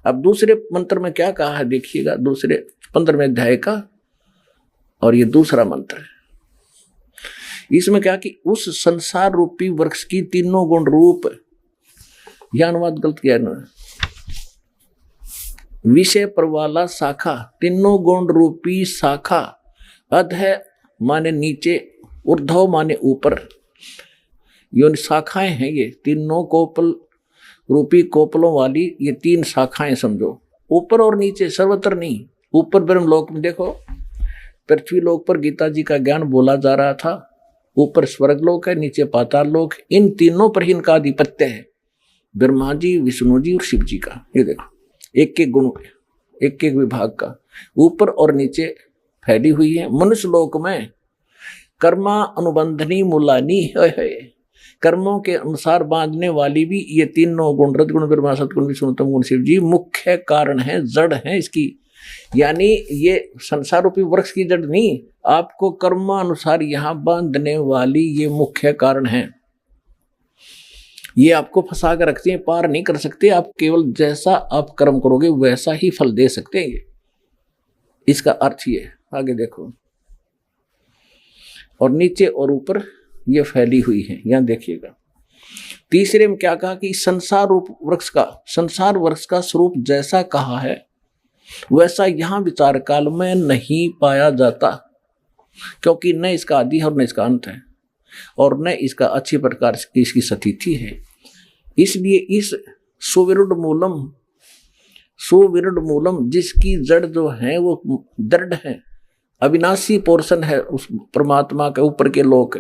अब दूसरे मंत्र में क्या कहा है देखिएगा, दूसरे 15वें अध्याय का, और ये दूसरा मंत्र है। इसमें क्या कि उस संसार रूपी वृक्ष की तीनों गुण रूप, यह अनुवाद गलत किया ना, विषय परवाला शाखा, तीनों गुण रूपी शाखा, अध माने नीचे, ऊर्ध्व माने ऊपर, ये शाखाएं हैं, ये तीनों कोपल रूपी कोपलों वाली ये 3 शाखाएं समझो, ऊपर और नीचे, सर्वत्र नहीं। ऊपर ब्रह्म लोक में देखो, पृथ्वी लोक पर गीता जी का ज्ञान बोला जा रहा था, ऊपर स्वर्ग लोक है, नीचे पाताल लोक, इन तीनों पर ही इनका आधिपत्य है, ब्रह्मा जी, विष्णु जी और शिव जी का। ये देखो एक एक गुण, एक एक विभाग का ऊपर और नीचे फैली हुई है। मनुष्य लोक में कर्मा अनुबंधनी मूलानी है, कर्मों के अनुसार बांधने वाली भी ये तीनों गुण, रजगुण ब्रह्मा, सतगुण विष्णु, तम गुण शिव जी मुख्य कारण है, जड़ है इसकी। यानी ये संसार रूपी वृक्ष की जड़ नहीं, आपको कर्मानुसार यहां बांधने वाली ये मुख्य कारण है। ये आपको फंसा कर रखते हैं, पार नहीं कर सकते। आप केवल जैसा आप कर्म करोगे वैसा ही फल दे सकते हैं। इसका अर्थ ये, आगे देखो, और नीचे और ऊपर ये फैली हुई है। यहां देखिएगा तीसरे में क्या कहा कि संसार रूप वृक्ष का, संसार वृक्ष का स्वरूप जैसा कहा है वैसा यहां विचार काल में नहीं पाया जाता, क्योंकि न इसका आदि है और न इसका अंत है, और न इसका अच्छी प्रकार की इसकी स्थिति है। इसलिए इस सुविरुद्ध मूलम जिसकी जड़ जो है वो दृढ़ है, अविनाशी पोर्शन है उस परमात्मा के ऊपर के लोक,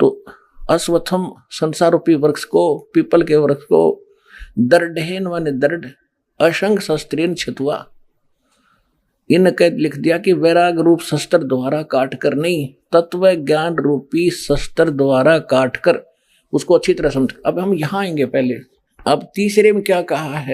तो अश्वत्थम संसार रूपी वृक्ष को, पीपल के वृक्ष को दृढ़ माने दृढ़, असंग शस्त्रेन छितुआ, इनके लिख दिया कि वैराग रूप शस्त्र द्वारा काट कर नहीं, तत्व ज्ञान रूपी शस्त्र द्वारा काट कर, उसको अच्छी तरह समझ। अब हम यहां आएंगे पहले। अब तीसरे में क्या कहा है